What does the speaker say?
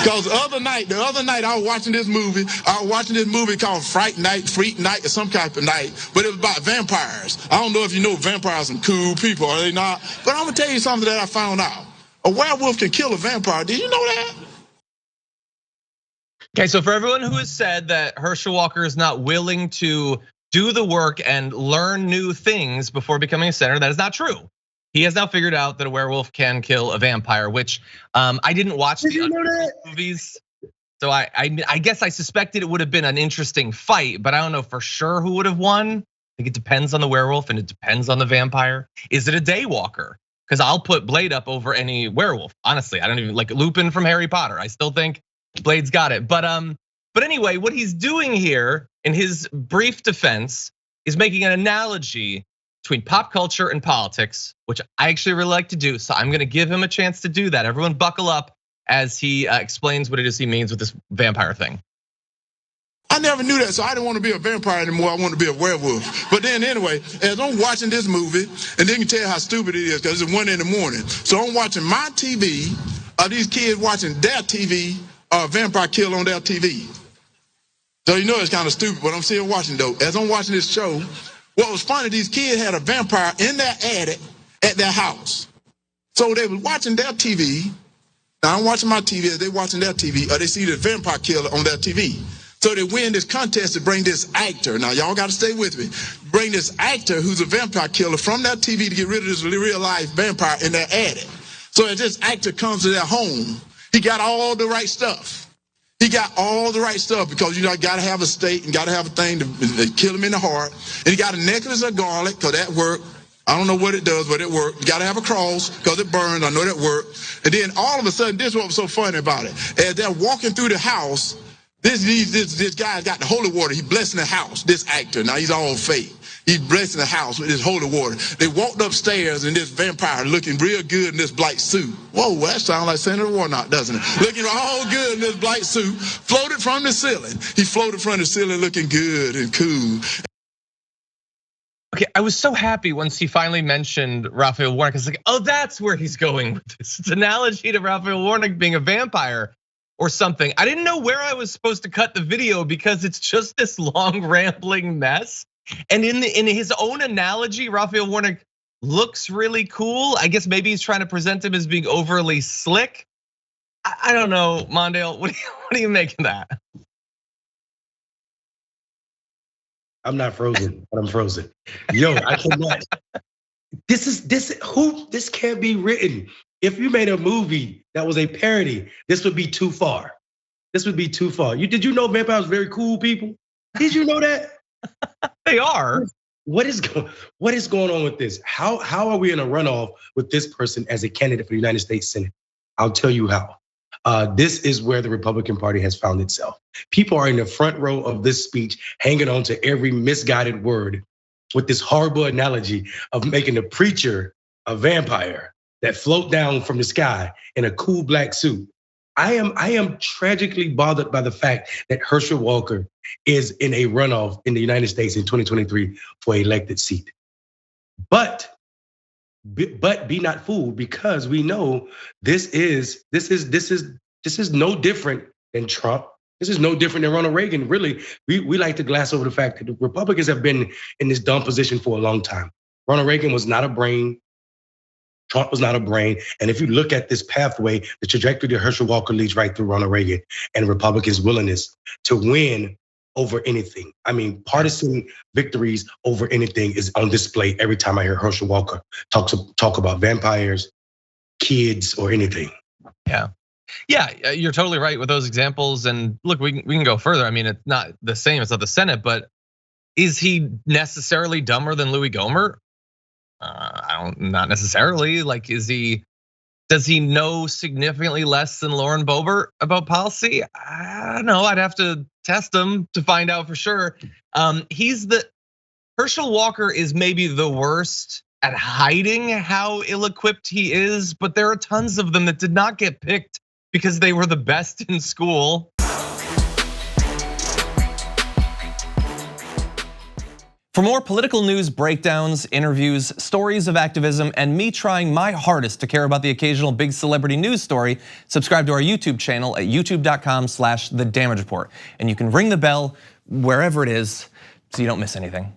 Because the other night I was watching this movie. I was watching this movie called Freak Night, or some type of night, but it was about vampires. I don't know if you know vampires are some cool people, are they not? But I'm gonna tell you something that I found out. A werewolf can kill a vampire. Did you know that? Okay, so for everyone who has said that Herschel Walker is not willing to do the work and learn new things before becoming a senator, that is not true. He has now figured out that a werewolf can kill a vampire, which I didn't watch the movies. So I guess I suspected it would have been an interesting fight, but I don't know for sure who would have won. I think it depends on the werewolf and it depends on the vampire. Is it a daywalker? Because I'll put Blade up over any werewolf. Honestly, I don't even like Lupin from Harry Potter. I still think Blade's got it. But anyway, what he's doing here in his brief defense is making an analogy between pop culture and politics, which I actually really like to do. So I'm gonna give him a chance to do that. Everyone buckle up as he explains what it is he means with this vampire thing. I never knew that, so I didn't want to be a vampire anymore. I wanted to be a werewolf. But then anyway, as I'm watching this movie, and then you can tell how stupid it is because it's 1 in the morning. So I'm watching my TV, these kids watching their TV, a vampire kill on their TV. So you know it's kind of stupid, but I'm still watching though. As I'm watching this show, what was funny, these kids had a vampire in their attic at their house. So they were watching their TV. Now I'm watching my TV, as they watching their TV, or they see the vampire killer on their TV. So they win this contest to bring this actor. Now y'all gotta stay with me. Bring this actor who's a vampire killer from that TV to get rid of this real life vampire in their attic. So as this actor comes to their home, he got all the right stuff. He got all the right stuff because you know, gotta have a stake and gotta have a thing to kill him in the heart. And he got a necklace of garlic, cause that worked. I don't know what it does, but it worked. You gotta have a cross, cause it burns, I know that worked. And then all of a sudden, this is what was so funny about it. As they're walking through the house, this guy got the holy water, he blessing the house, this actor, now he's all fake. He's blessing the house with his holy water. They walked upstairs and this vampire looking real good in this black suit. Whoa, that sounds like Senator Warnock, doesn't it? Looking all good in this black suit, floated from the ceiling. He floated from the ceiling looking good and cool. Okay, I was so happy once he finally mentioned Raphael Warnock. I was like, oh, that's where he's going with this. It's an analogy to Raphael Warnock being a vampire or something. I didn't know where I was supposed to cut the video because it's just this long rambling mess. And in his own analogy, Raphael Warnock looks really cool. I guess maybe he's trying to present him as being overly slick. I don't know, Mondale, what do you make of that? I'm not frozen, but I'm frozen. Yo, I cannot. This can't be written. If you made a movie that was a parody, this would be too far. This would be too far. Did you know vampires are very cool people? Did you know that? They are. What is going on with this? How are we in a runoff with this person as a candidate for the United States Senate? I'll tell you how. This is where the Republican Party has found itself. People are in the front row of this speech, hanging on to every misguided word with this horrible analogy of making the preacher a vampire that float down from the sky in a cool black suit. I am tragically bothered by the fact that Herschel Walker is in a runoff in the United States in 2023 for an elected seat. But be not fooled, because we know this is no different than Trump. This is no different than Ronald Reagan. Really, we like to glass over the fact that the Republicans have been in this dumb position for a long time. Ronald Reagan was not a brain. Trump was not a brain. And if you look at this pathway, the trajectory that Herschel Walker leads right through Ronald Reagan and Republicans' willingness to win over anything. I mean, partisan victories over anything is on display every time I hear Herschel Walker talk about vampires, kids, or anything. Yeah, you're totally right with those examples. And look, we can go further. I mean, it's not the same. It's not the Senate, but is he necessarily dumber than Louis Gohmert? Not necessarily. Like, does he know significantly less than Lauren Boebert about policy? I don't know. I'd have to test him to find out for sure. Herschel Walker is maybe the worst at hiding how ill-equipped he is, but there are tons of them that did not get picked because they were the best in school. For more political news breakdowns, interviews, stories of activism, and me trying my hardest to care about the occasional big celebrity news story, subscribe to our YouTube channel at youtube.com/thedamagereport. And you can ring the bell wherever it is so you don't miss anything.